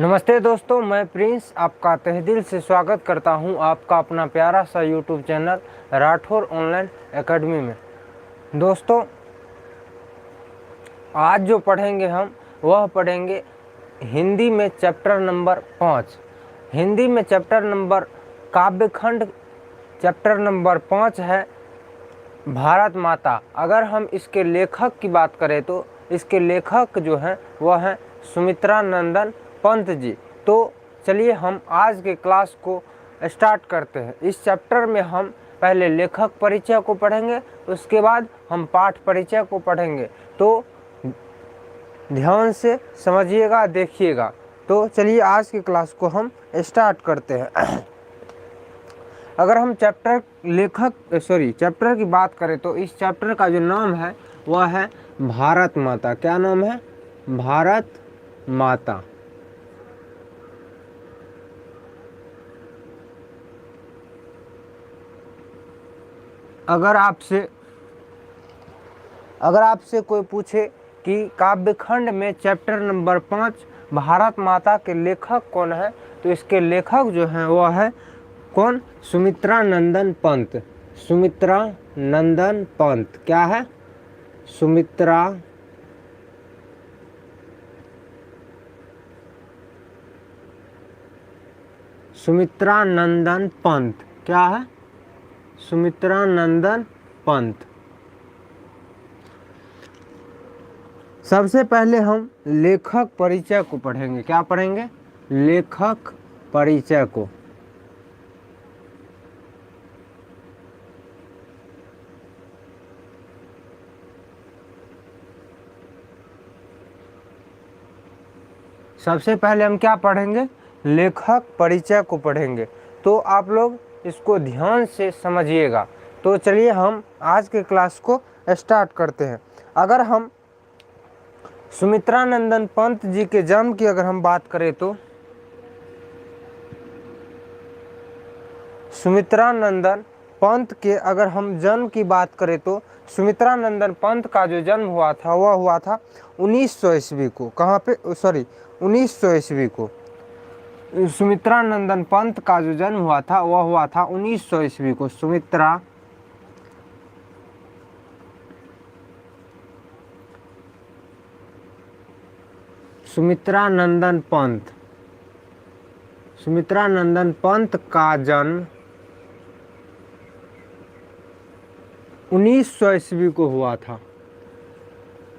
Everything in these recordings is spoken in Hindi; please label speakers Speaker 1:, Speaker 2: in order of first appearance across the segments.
Speaker 1: नमस्ते दोस्तों, मैं प्रिंस आपका तहे दिल से स्वागत करता हूं आपका अपना प्यारा सा YouTube channel Rathore online academy में। दोस्तों, आज जो पढ़ेंगे हम वह पढ़ेंगे हिंदी में चैप्टर नंबर 5। हिंदी में चैप्टर नंबर काव्यखंड चैप्टर नंबर 5 है भारत माता। अगर हम इसके लेखक की बात करें तो इसके लेखक जो हैं वह हैं सुमित्रा नंदन पंत जी। तो चलिए हम आज के क्लास को स्टार्ट करते हैं। इस चैप्टर में हम पहले लेखक परिचय को पढ़ेंगे, उसके बाद हम पाठ परिचय को पढ़ेंगे। तो ध्यान से समझिएगा, देखिएगा। तो चलिए आज की क्लास को हम स्टार्ट करते हैं। अगर हम चैप्टर की बात करें तो इस चैप्टर का जो नाम है वह है भारत माता। क्या नाम है? भारत माता। अगर आपसे कोई पूछे कि काव्यखंड में चैप्टर नंबर 5 भारत माता के लेखक कौन है, तो इसके लेखक जो हैं वह है कौन? सुमित्रा नंदन पंत। सुमित्रा नंदन पंत। क्या है? सुमित्रा नंदन पंत। क्या है? सुमित्रा नंदन पंत। सबसे पहले हम लेखक परिचय को पढ़ेंगे। क्या पढ़ेंगे? लेखक परिचय को। सबसे पहले हम क्या पढ़ेंगे? लेखक परिचय को पढ़ेंगे। तो आप लोग इसको ध्यान से समझिएगा। तो चलिए हम आज के क्लास को स्टार्ट करते हैं। अगर हम सुमित्रा नंदन पंत जी के जन्म की अगर हम बात करें तो सुमित्रा नंदन पंत के अगर हम जन्म की बात करें तो सुमित्रा नंदन पंत का जो जन्म हुआ था वह हुआ था 1900 ईस्वी को। कहाँ पे? 1900 ईस्वी को। सुमित्रा नंदन पंत का जो जन्म हुआ था वह हुआ था 1900 ईस्वी को। सुमित्रा नंदन पंत का जन्म 1900 ईस्वी को हुआ था।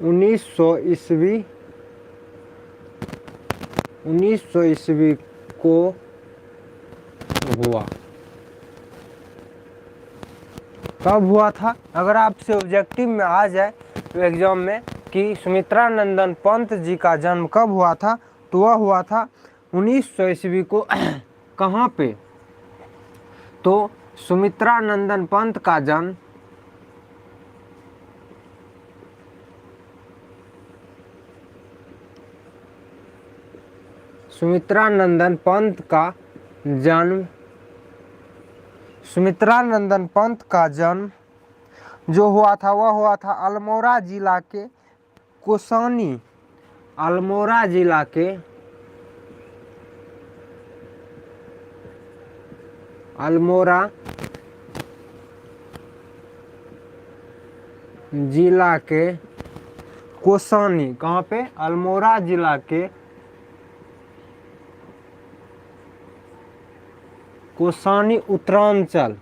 Speaker 1: 1900 ईस्वी को हुआ। कब हुआ था? अगर आपसे ऑब्जेक्टिव में आ जाए तो एग्जाम में कि सुमित्रा नंदन पंत जी का जन्म कब हुआ था, तो वह हुआ था 1900 ईस्वी को। कहाँ पे? तो सुमित्रा नंदन पंत का जन्म सुमित्रा नंदन पंत का जन्म जो हुआ था वह हुआ था अल्मोड़ा जिला के कोसानी। अल्मोड़ा जिला के कोसानी, कहाँ पे? अल्मोड़ा जिला के कोसानी उत्तरांचल,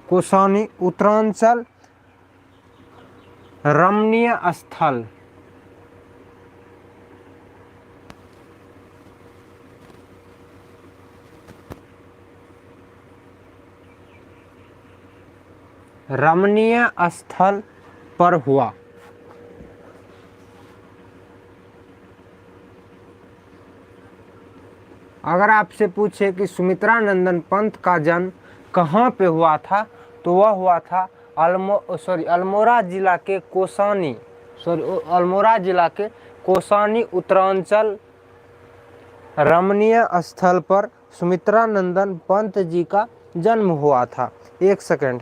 Speaker 1: कोसानी उत्तरांचल रमणीय स्थल, रमणीय स्थल पर हुआ। अगर आपसे पूछे कि सुमित्रा नंदन पंत का जन्म कहाँ पे हुआ था, तो वह हुआ था अल्मोड़ा जिला के कोसानी, अल्मोड़ा जिला के कोसानी उत्तरांचल रमणीय स्थल पर सुमित्रा नंदन पंत जी का जन्म हुआ था। एक सेकंड।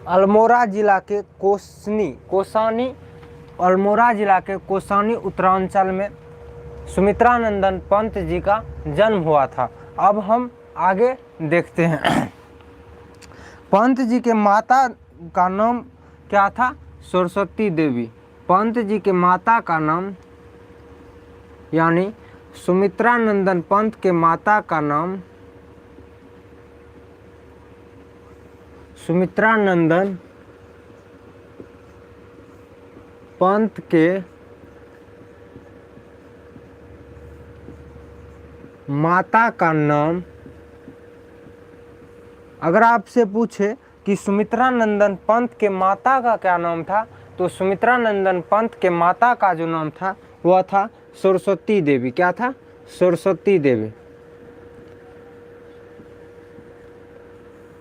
Speaker 1: अल्मोड़ा जिला के कोसानी अल्मोड़ा जिला के कोसानी उत्तरांचल में सुमित्रा नंदन पंत जी का जन्म हुआ था। अब हम आगे देखते हैं। पंत जी के माता का नाम क्या था? सरस्वती देवी। पंत जी के माता का नाम, यानी सुमित्रा नंदन पंत के माता का नाम सुमित्रा नंदन पंत के माता का नाम, अगर आपसे पूछे कि सुमित्रा नंदन पंत के माता का क्या नाम था, तो सुमित्रा नंदन पंत के माता का जो नाम था वह था सरस्वती देवी। क्या था? सरस्वती देवी।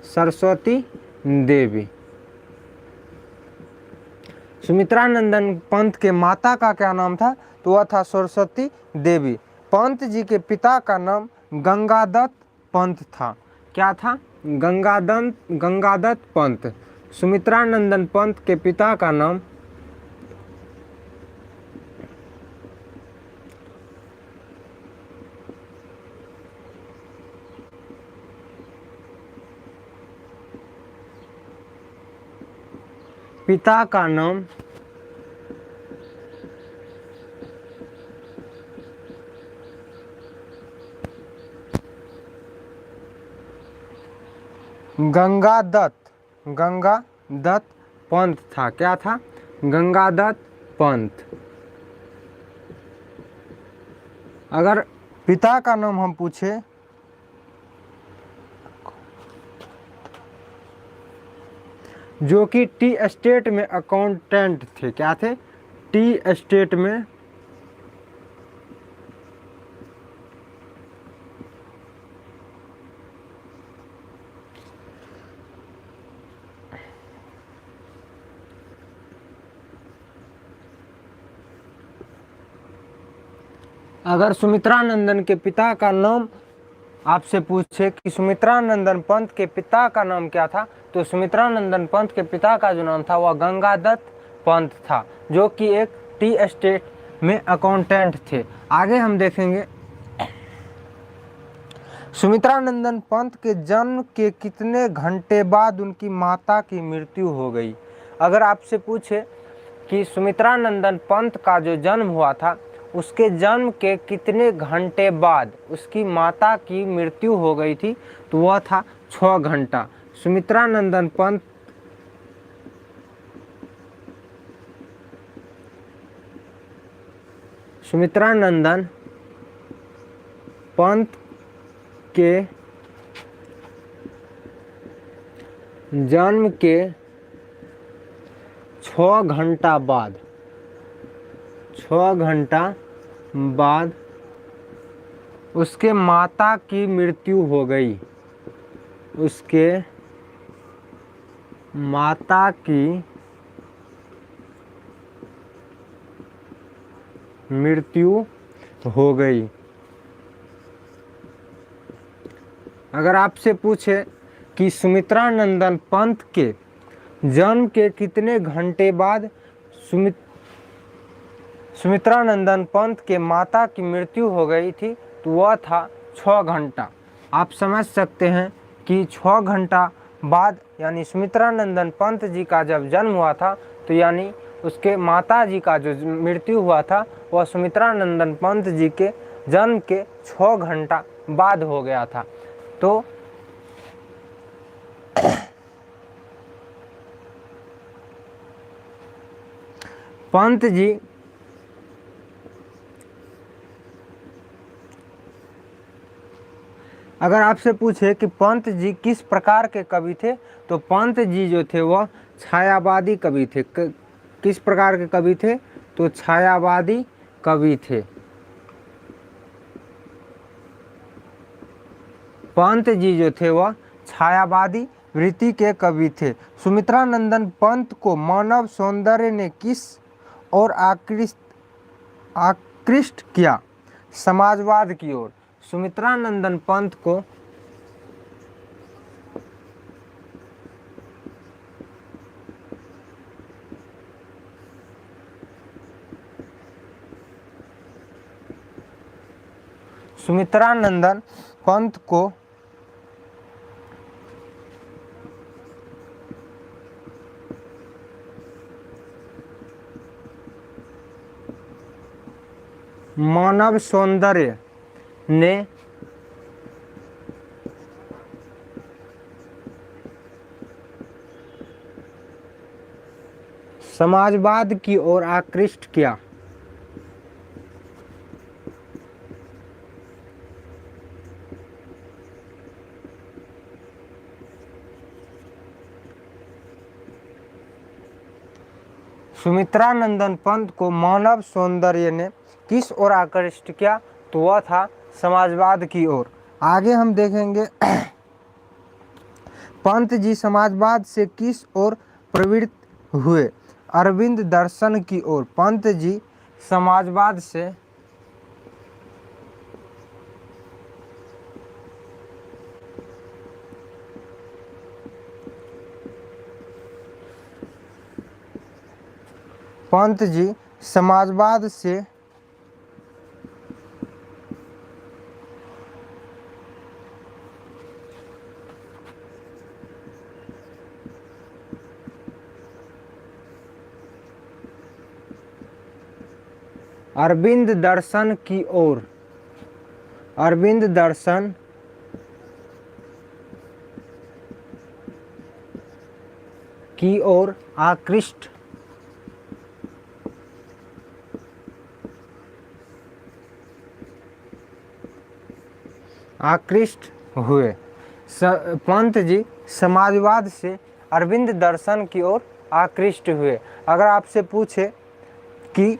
Speaker 1: सरस्वती देवी। सुमित्रा नंदन पंत के माता का क्या नाम था? तो वह था सरस्वती देवी। पंत जी के पिता का नाम गंगादत्त पंत था। क्या था? गंगादत्त पंत। सुमित्रा नंदन पंत के पिता का नाम गंगादत्त पंत था। क्या था? गंगादत्त पंत। अगर पिता का नाम हम पूछे, जो कि टी एस्टेट में अकाउंटेंट थे। क्या थे? टी एस्टेट में अगर सुमित्रा नंदन के पिता का नाम आपसे पूछे कि सुमित्रा नंदन पंत के पिता का नाम क्या था, तो सुमित्रा नंदन पंत के पिता का जो नाम था वह गंगादत्त पंत था, जो कि एक टी एस्टेट में अकाउंटेंट थे। आगे हम देखेंगे सुमित्रा नंदन पंत के जन्म के कितने घंटे बाद उनकी माता की मृत्यु हो गई। अगर आपसे पूछे कि सुमित्रा नंदन पंत का जो जन्म हुआ था उसके जन्म के कितने घंटे बाद उसकी माता की मृत्यु हो गई थी? तो वह था 6 घंटा। सुमित्रा नंदन पंत सुमित्रा नंदन पंत के जन्म के 6 घंटा बाद 6 घंटा बाद उसके माता की मृत्यु हो गई। उसके माता की मृत्यु हो गई। अगर आपसे पूछे कि सुमित्रा नंदन पंत के जन्म के कितने घंटे बाद सुमित्रा नंदन पंत के माता की मृत्यु हो गई थी, तो वह था 6 घंटा। आप समझ सकते हैं कि 6 घंटा बाद यानी सुमित्रा नंदन पंत जी का जब जन्म हुआ था, तो यानी उसके माता जी का जो मृत्यु हुआ था वह सुमित्रा नंदन पंत जी के जन्म के 6 घंटा बाद हो गया था। तो पंत जी अगर आपसे पूछे कि पंत जी किस प्रकार के कवि थे, तो पंत जी जो थे वह छायावादी कवि थे। किस प्रकार के कवि थे? तो छायावादी कवि थे। पंत जी जो थे वह छायावादी वृत्ति के कवि थे। सुमित्रा नंदन पंत को मानव सौंदर्य ने किस और आकृष्ट किया? समाजवाद की ओर। सुमित्रा नंदन पंत को सुमित्रा नंदन पंत को मानव सौंदर्य ने समाजवाद की ओर आकृष्ट किया। सुमित्रा नंदन पंत को मानव सौंदर्य ने किस ओर आकृष्ट किया? तो वह था समाजवाद की ओर। आगे हम देखेंगे पंत जी समाजवाद से किस ओर प्रवृत्त हुए? अरविंद दर्शन की ओर। पंत जी समाजवाद से पंत जी समाजवाद से अरविंद दर्शन की ओर अरविंद दर्शन की ओर आकृष्ट हुए। पंत जी समाजवाद से अरविंद दर्शन की ओर आकृष्ट हुए। अगर आपसे पूछे कि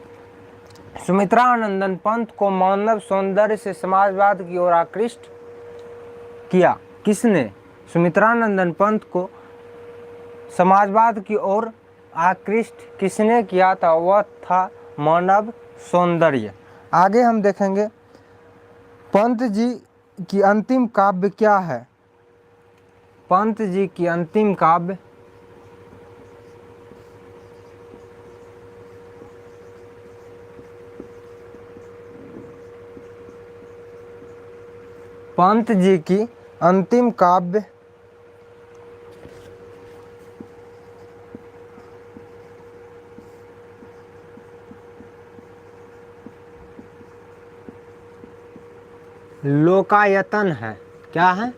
Speaker 1: सुमित्रा नंदन पंत को मानव सौंदर्य से समाजवाद की ओर आकृष्ट किया किसने? सुमित्रा नंदन पंत को समाजवाद की ओर आकृष्ट किसने किया था? वह था मानव सौंदर्य। आगे हम देखेंगे पंत जी की अंतिम काव्य क्या है? पंत जी की अंतिम काव्य पंत जी की अंतिम काव्य लोकायतन है। क्या है?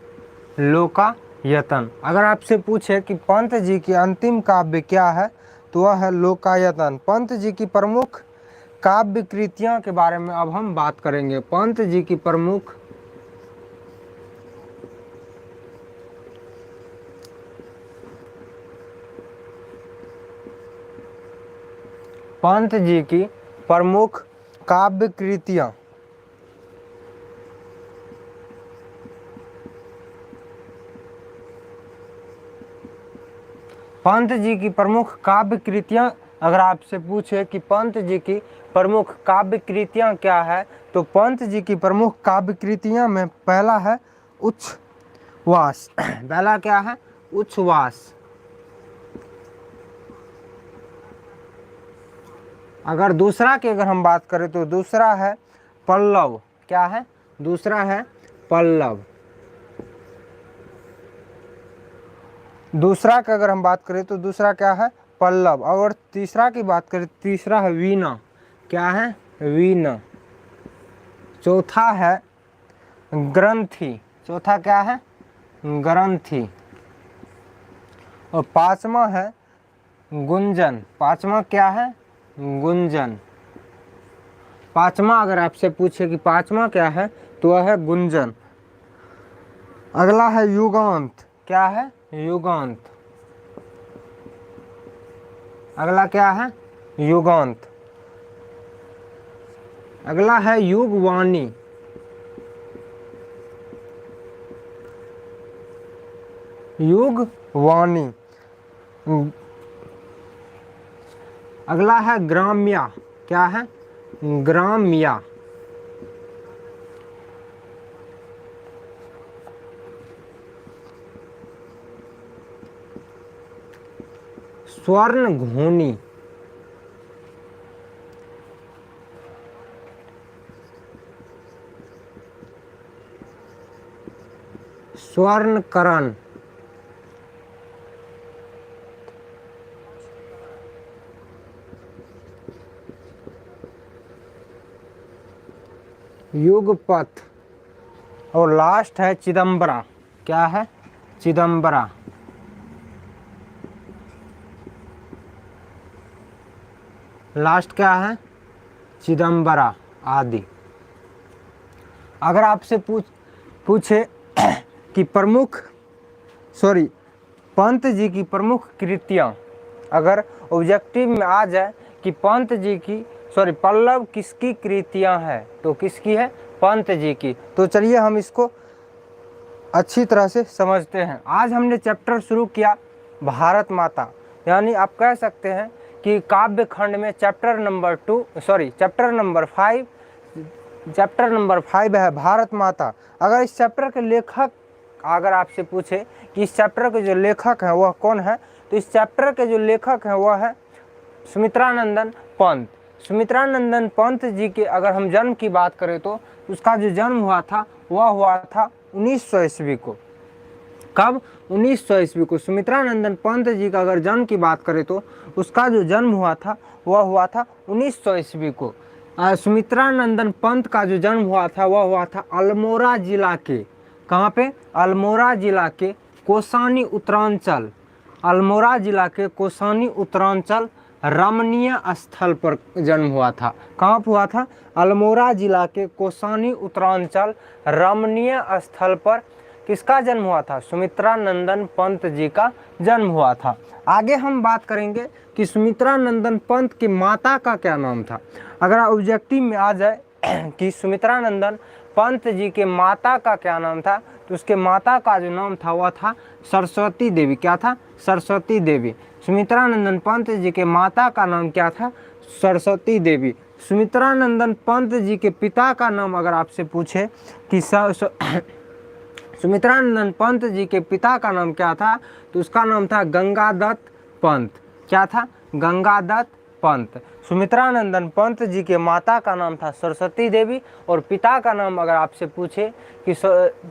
Speaker 1: लोकायतन। अगर आपसे पूछे कि पंत जी की अंतिम काव्य क्या है तो वह है लोकायतन। पंत जी की प्रमुख काव्य कृतियां के बारे में अब हम बात करेंगे। पंत जी की प्रमुख काव्य कृतियां। पंत जी की प्रमुख काव्य कृतियां अगर आपसे पूछे कि पंत जी की प्रमुख काव्य कृतियां क्या है तो पंत जी की प्रमुख काव्य कृतियां में पहला है उच्छ्वास। पहला क्या है? उच्छ्वास। अगर दूसरा की अगर हम बात करें तो दूसरा है पल्लव। क्या है? दूसरा है पल्लव। दूसरा की अगर हम बात करें तो दूसरा क्या है? पल्लव। और तीसरा की बात करें तीसरा है वीणा। क्या है? वीणा। चौथा है ग्रंथि। चौथा क्या है? ग्रंथि। और पांचवा है गुंजन। पांचवा क्या है? गुंजन। पांचवा अगर आपसे पूछे कि पांचवा क्या है तो वह है गुंजन। अगला है युगांत। क्या है? युगांत। अगला क्या है? युगांत। अगला है युगवाणी। युगवाणी। अगला है ग्राम्या। क्या है? ग्राम्या। स्वर्ण घोनी। स्वर्णकरण। युगपथ। और लास्ट है चिदंबरा। क्या है? चिदंबरा। लास्ट क्या है? चिदंबरा आदि। अगर आपसे पूछे कि पंत जी की प्रमुख कृतियां, अगर ऑब्जेक्टिव में आ जाए कि पंत जी की पल्लव किसकी कृतियां हैं तो किसकी है? पंत जी की। तो चलिए हम इसको अच्छी तरह से समझते हैं। आज हमने चैप्टर शुरू किया भारत माता, यानी आप कह सकते हैं कि काव्य खंड में चैप्टर नंबर 5 है भारत माता। अगर इस चैप्टर के लेखक अगर आपसे पूछे कि इस चैप्टर के जो लेखक हैं वह कौन है तो इस चैप्टर के जो लेखक हैं वह है सुमित्रानंदन पंत। सुमित्रानंदन पंत जी के अगर हम जन्म की बात करें तो उसका जो जन्म हुआ था वह हुआ था 1900 ईस्वी को। कब? 1900 ईस्वी को। सुमित्रानंदन पंत जी का अगर जन्म की बात करें तो उसका जो जन्म हुआ था वह हुआ था 1900 ईस्वी को। सुमित्रानंदन पंत का जो जन्म हुआ था वह हुआ था अल्मोड़ा जिला के, कहाँ पे? अल्मोड़ा जिला के कोसानी उत्तरांचल। अल्मोड़ा जिला के कोसानी उत्तरांचल रमणीय स्थल पर जन्म हुआ था। कहाँ पर हुआ था? अल्मोड़ा जिला के कोसानी उत्तरांचल रमणीय स्थल पर किसका जन्म हुआ था? सुमित्रानंदन पंत जी का जन्म हुआ था। आगे हम बात करेंगे कि सुमित्रानंदन पंत की माता का क्या नाम था। अगर ऑब्जेक्टिव में आ जाए कि सुमित्रानंदन पंत जी के माता का क्या नाम था तो उसके माता का जो नाम था वह था सरस्वती देवी। क्या था? सरस्वती देवी। सुमित्रानंदन पंत जी के माता का नाम क्या था? सरस्वती देवी। सुमित्रानंदन पंत जी के पिता का नाम अगर आपसे पूछे कि सुमित्रानंदन पंत जी के पिता का नाम क्या था तो उसका नाम था गंगादत्त पंत। क्या था? गंगादत्त पंत। सुमित्रानंदन पंत जी के माता का नाम था सरस्वती देवी और पिता का नाम अगर आपसे पूछे कि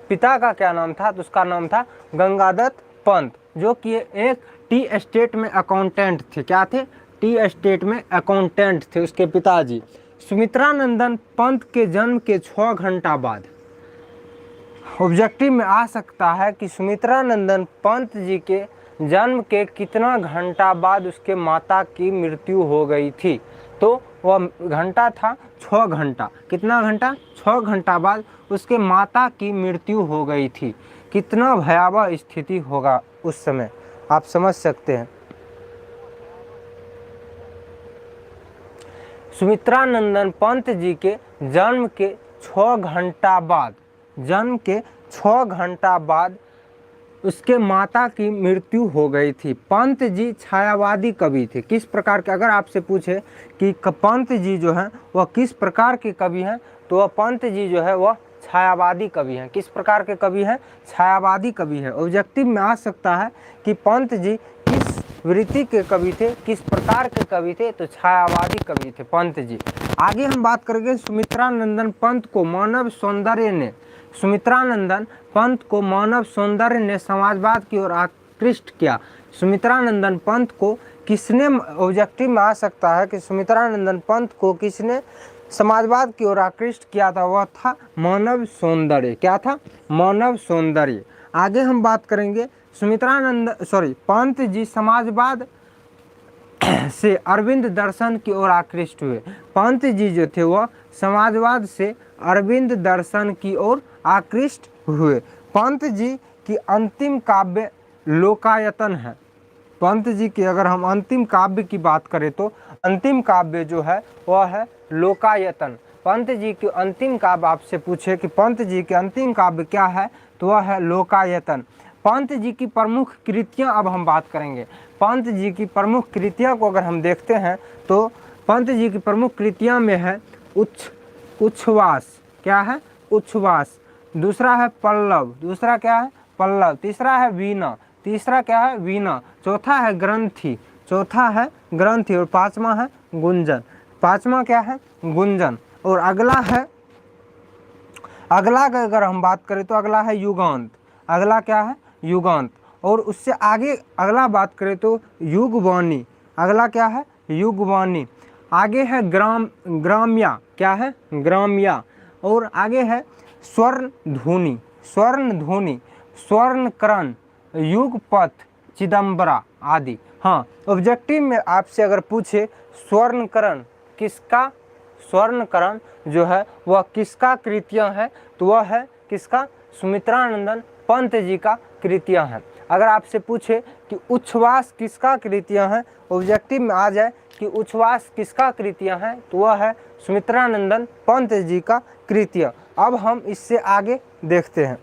Speaker 1: पिता का क्या नाम था तो उसका नाम था गंगादत्त पंत, जो कि एक टी एस्टेट में अकाउंटेंट थे। क्या थे? टी एस्टेट में अकाउंटेंट थे उसके पिताजी। सुमित्रानंदन पंत के जन्म के 6 घंटा बाद ऑब्जेक्टिव में आ सकता है कि सुमित्रा नंदन पंत जी के जन्म के कितना घंटा बाद उसके माता की मृत्यु हो गई थी। तो वह घंटा था 6 घंटा। कितना घंटा? 6 घंटा बाद उसके माता की मृत्यु हो गई थी। कितना भयावह स्थिति होगा उस समय, आप समझ सकते हैं। सुमित्रा नंदन पंत जी के जन्म के 6 घंटा बाद, जन्म के 6 घंटा बाद उसके माता की मृत्यु हो गई थी। पंत जी छायावादी कवि थे। किस प्रकार के, अगर आपसे पूछे कि पंत जी जो हैं वह किस प्रकार के कवि हैं, तो वह पंत जी जो है वह छायावादी कवि हैं। किस प्रकार के कवि हैं? छायावादी कवि है। ऑब्जेक्टिव में आ सकता है कि पंत जी किस वृत्ति के कवि थे, किस प्रकार के कवि थे, तो छायावादी कवि थे पंत जी। आगे हम बात करेंगे सुमित्रा नंदन पंत को मानव सौंदर्य ने, सुमित्रा नंदन पंत को मानव सौंदर्य ने समाजवाद की ओर आकृष्ट किया। सुमित्रा नंदन पंत को किसने, ऑब्जेक्टिव में आ सकता है कि सुमित्रा नंदन पंत को किसने समाजवाद की ओर आकृष्ट किया था, वह था मानव सौंदर्य। क्या था? मानव सौंदर्य। आगे हम बात करेंगे पंत जी समाजवाद से अरविंद दर्शन की ओर आकृष्ट हुए। पंत जी जो थे वह समाजवाद से अरविंद दर्शन की ओर आकृष्ट हुए। पंत जी की अंतिम काव्य लोकायतन है। पंत जी की अगर हम अंतिम काव्य की बात करें तो अंतिम काव्य जो है वह है लोकायतन। पंत जी की अंतिम काव्य आपसे पूछे कि पंत जी के अंतिम काव्य क्या है, तो वह है लोकायतन। पंत जी की प्रमुख कृतियां अब हम बात करेंगे। पंत जी की प्रमुख कृतियां को अगर हम देखते हैं तो पंत जी की प्रमुख कृतियां में है उच्छ्वास। क्या है? उच्छ्वास। दूसरा है पल्लव। दूसरा क्या है? पल्लव। तीसरा है वीणा। तीसरा क्या है? वीणा। चौथा है ग्रंथि। चौथा है ग्रंथि। और पांचवा है गुंजन। पांचवा क्या है? गुंजन। और अगला का अगर हम बात करें तो अगला है युगांत। अगला क्या है? युगांत। और उससे आगे अगला बात करें तो युगवाणी। अगला क्या है? युगवाणी। आगे है ग्राम्या। क्या है? ग्राम्या। और आगे है स्वर्ण ध्वनि। स्वर्ण ध्वनि, स्वर्णकरण, युगपथ, चिदंबरा आदि। हाँ, ऑब्जेक्टिव में आपसे अगर पूछे स्वर्णकरण किसका, स्वर्णकरण जो है वह किसका कृतियां है, तो वह है किसका? सुमित्रा नंदन पंत जी का कृतियां हैं। अगर आपसे पूछे कि उच्छ्वास किसका कृतियां हैं, ऑब्जेक्टिव में आ जाए कि उच्छ्वास किसका कृतियां हैं, तो वह है सुमित्रा नंदन पंत जी का कृतियां। अब हम इससे आगे देखते हैं।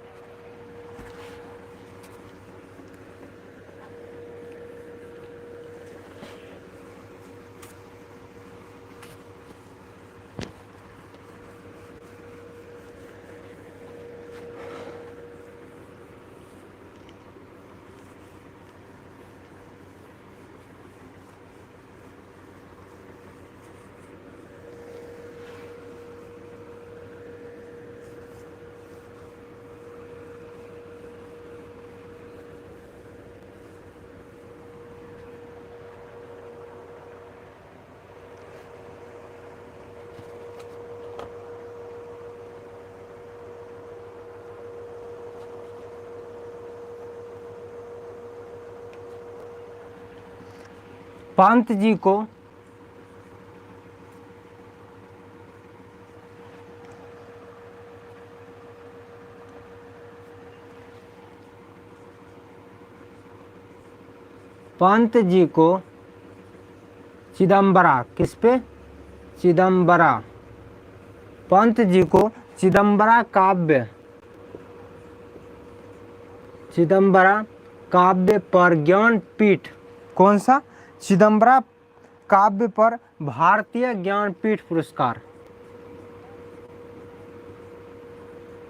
Speaker 1: पंत जी को चिदंबरा, किस पे? चिदंबरा। पंत जी को चिदंबरा काव्य पर ज्ञानपीठ, कौन सा? चिदंबरा काव्य पर भारतीय ज्ञानपीठ पुरस्कार,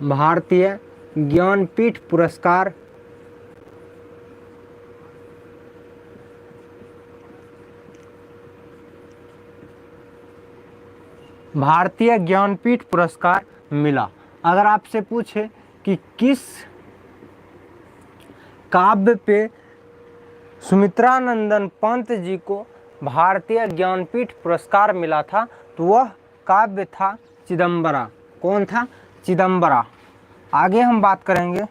Speaker 1: भारतीय ज्ञानपीठ पुरस्कार भारतीय ज्ञानपीठ पुरस्कार मिला। अगर आपसे पूछे कि किस काव्य पे सुमित्रा नंदन पंत जी को भारतीय ज्ञानपीठ पुरस्कार मिला था, तो वह काव्य था चिदंबरा। कौन था? चिदंबरा। आगे हम बात करेंगे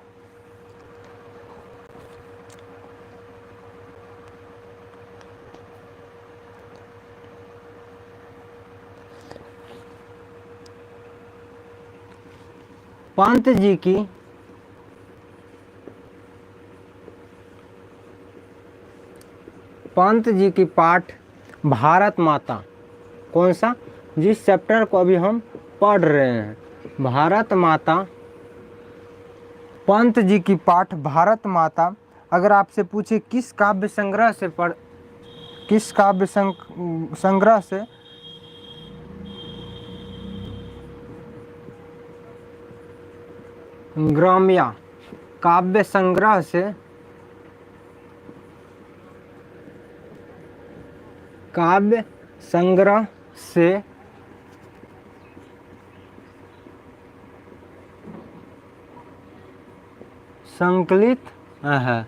Speaker 1: पंत जी की पाठ भारत माता, कौन सा, जिस चैप्टर को अभी हम पढ़ रहे हैं, भारत माता, पंत जी की पाठ भारत माता। अगर आपसे पूछे किस काव्य संग्रह से संग्रह से ग्राम्या काव्य संग्रह से संकलित है।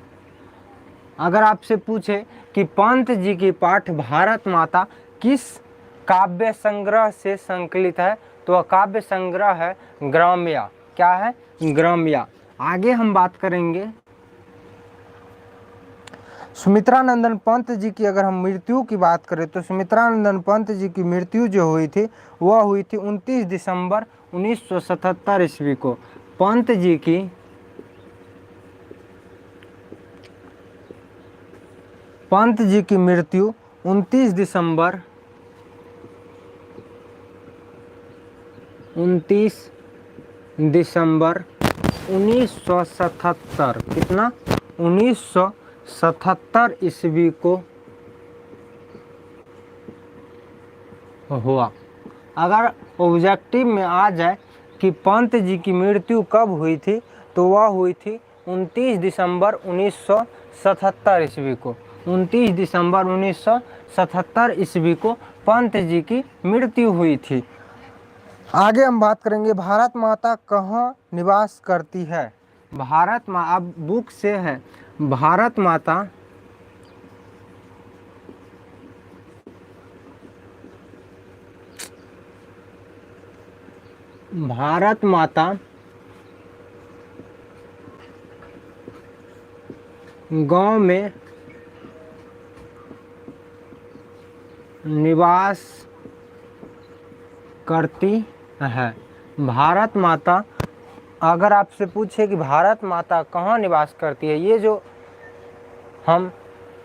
Speaker 1: अगर आपसे पूछे कि पंत जी की पाठ भारत माता किस काव्य संग्रह से संकलित है, तो वह काव्य संग्रह है ग्राम्या। क्या है? ग्राम्या। आगे हम बात करेंगे सुमित्रानंदन पंत जी की। अगर हम मृत्यु की बात करें तो सुमित्रानंदन पंत जी की मृत्यु जो हुई थी वह हुई थी 29 दिसंबर 1977 ईस्वी को। पंत जी की मृत्यु 29 दिसंबर 1977, कितना, 1977 ईस्वी को हुआ। अगर ऑब्जेक्टिव में आ जाए कि पंत जी की मृत्यु कब हुई थी, तो वह हुई थी 29 दिसंबर 1977 ईस्वी को। 29 दिसंबर 1977 ईस्वी को पंत जी की मृत्यु हुई थी। आगे हम बात करेंगे भारत माता कहाँ निवास करती है। भारत माँ, अब बुक से है भारत माता गांव में निवास करती है। भारत माता, अगर आपसे पूछे कि भारत माता कहाँ निवास करती है, ये जो हम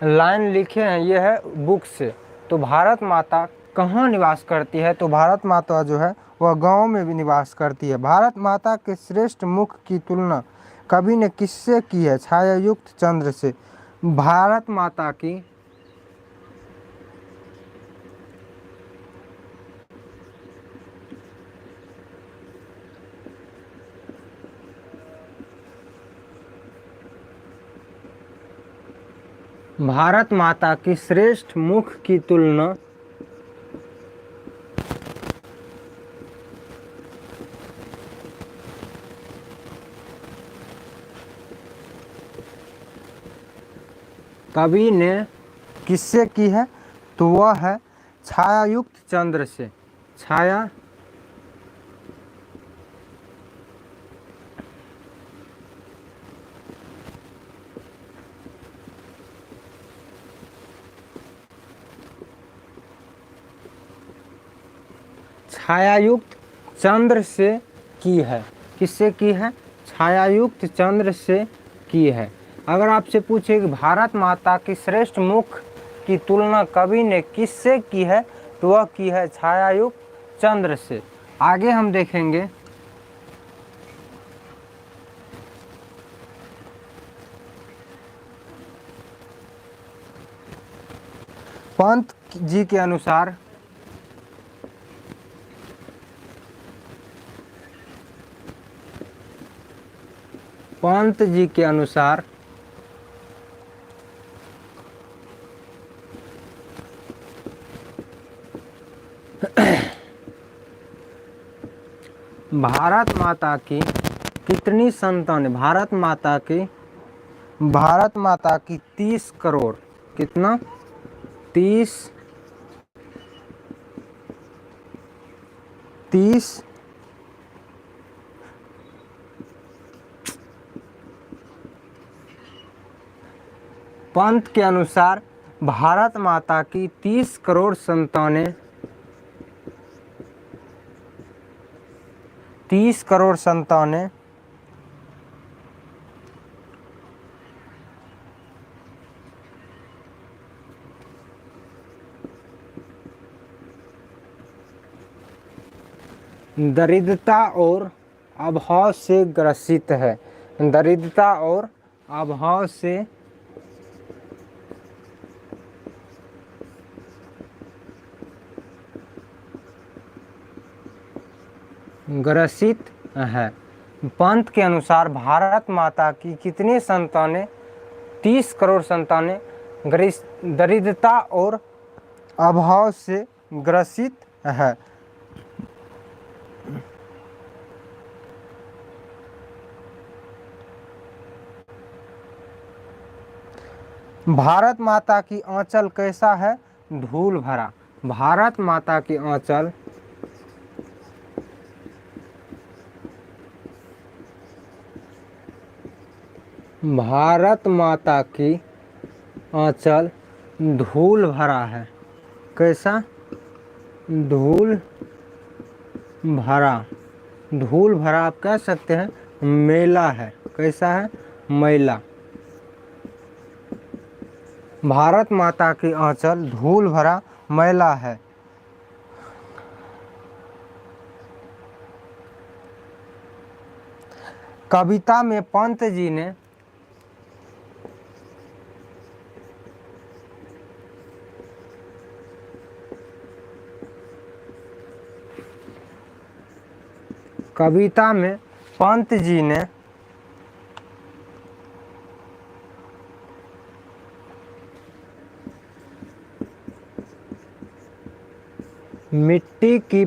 Speaker 1: लाइन लिखे हैं ये है बुक से। तो भारत माता कहाँ निवास करती है, तो भारत माता जो है वह गांव में भी निवास करती है। भारत माता के श्रेष्ठ मुख की तुलना कवि ने किससे की है? छायायुक्त चंद्र से। भारत माता की श्रेष्ठ मुख की तुलना कवि ने किससे की है? तो वह है छायायुक्त चंद्र से। छायायुक्त चंद्र से की है। किससे की है? छायायुक्त चंद्र से की है। अगर आपसे पूछे कि भारत माता की श्रेष्ठ मुख की तुलना कवि ने किससे की है, तो वह की है छायायुक्त चंद्र से। आगे हम देखेंगे पंत जी के अनुसार भारत माता की कितनी संतान? भारत माता की 30 करोड़। कितना? 30 30 पंत के अनुसार भारत माता की 30 करोड़ संतानें 30 करोड़ संतानें दरिद्रता और अभाव से ग्रसित है। दरिद्रता और अभाव से ग्रसित है। पंत के अनुसार भारत माता की कितनी संतानें 30 करोड़ संतानें दरिद्रता और अभाव से ग्रसित है। भारत माता की आंचल कैसा है? धूल भरा। भारत माता की आंचल भारत माता की आंचल धूल भरा है। कैसा? धूल भरा। धूल भरा आप कह सकते हैं, मैला है। कैसा है? मैला। भारत माता की आंचल धूल भरा मैला है। कविता में पंत जी ने मिट्टी की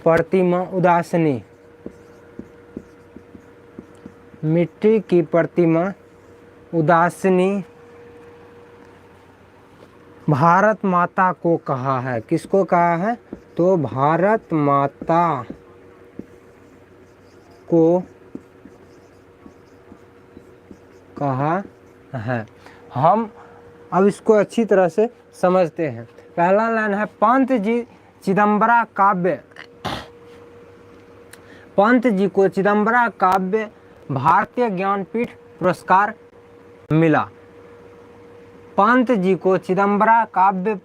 Speaker 1: प्रतिमा उदासनी, मिट्टी की प्रतिमा उदासनी भारत माता को कहा है। किसको कहा है? तो भारत माता को कहा है। हम अब इसको अच्छी तरह से समझते हैं। पहला लाइन है, पंत जी चिदंबरा काव्य, पंत जी को चिदंबरा काव्य भारतीय ज्ञानपीठ पुरस्कार मिला। पंत जी को चिदंबरा काव्य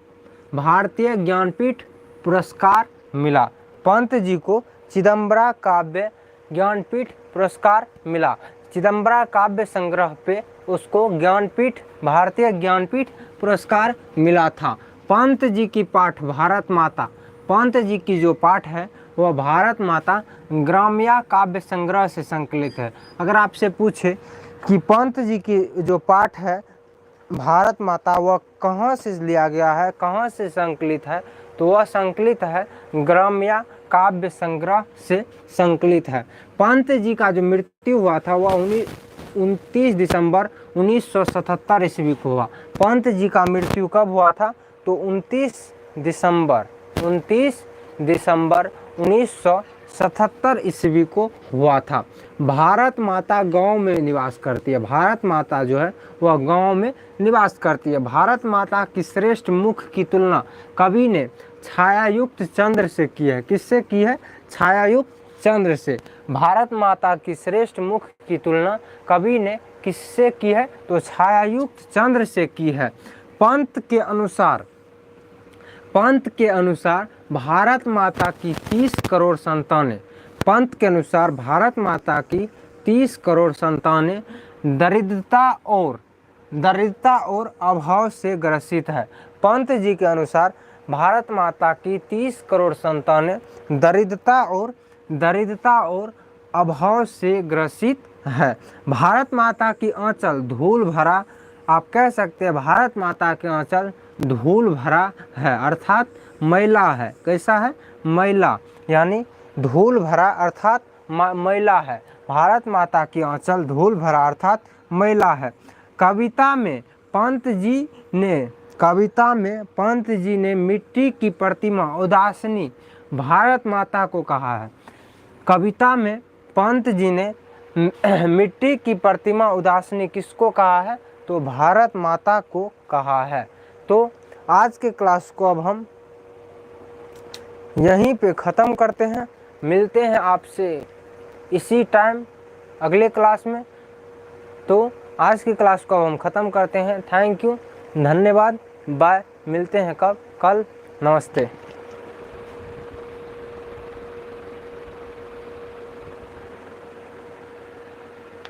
Speaker 1: भारतीय ज्ञानपीठ पुरस्कार मिला। पंत जी को चिदंबरा काव्य ज्ञानपीठ पुरस्कार मिला। चिदंबरा काव्य संग्रह पे उसको ज्ञानपीठ भारतीय ज्ञानपीठ पुरस्कार मिला था। पंत जी की पाठ भारत माता, पंत जी की जो पाठ है वह भारत माता ग्राम्या काव्य संग्रह से संकलित है। अगर आपसे पूछे कि पंत जी की जो पाठ है भारत माता वह कहाँ से लिया गया है, कहाँ से संकलित है, तो वह संकलित है ग्राम्या काव्य संग्रह से संकलित है। पंत जी का जो मृत्यु हुआ था वह 29 दिसंबर 1977 ईस्वी को हुआ। पंत जी का मृत्यु कब हुआ था? तो 29 दिसंबर 1977 ईस्वी को हुआ था। भारत माता गांव में निवास करती है। भारत माता जो है वह गांव में निवास करती है। भारत माता की श्रेष्ठ मुख की तुलना कवि ने छायायुक्त चंद्र से की है। किससे की है? छायायुक्त चंद्र से। भारत माता की श्रेष्ठ मुख की तुलना कवि ने किससे की है? तो छायायुक्त चंद्र से की है। पंत के अनुसार भारत माता की 30 करोड़ संतानें, पंत के अनुसार भारत माता की 30 करोड़ संतानें दरिद्रता और अभाव से ग्रसित है। पंत जी के अनुसार भारत माता की 30 करोड़ संतानें दरिद्रता और अभाव से ग्रसित है। भारत माता की आंचल धूल भरा, आप कह सकते हैं भारत माता की आंचल धूल भरा है, अर्थात मैला है। कैसा है? मैला, यानी धूल भरा अर्थात मैला है। भारत माता की आंचल धूल भरा अर्थात मैला है। कविता में पंत जी ने मिट्टी की प्रतिमा उदासनी भारत माता को कहा है। कविता में पंत जी ने मिट्टी की प्रतिमा उदासनी किसको कहा है? तो भारत माता को कहा है। तो आज के क्लास को अब हम यहीं पे ख़त्म करते हैं। मिलते हैं आपसे इसी टाइम अगले क्लास में। तो आज की क्लास को अब हम ख़त्म करते हैं। थैंक यू, धन्यवाद, बाय। मिलते हैं कब? कल। नमस्ते।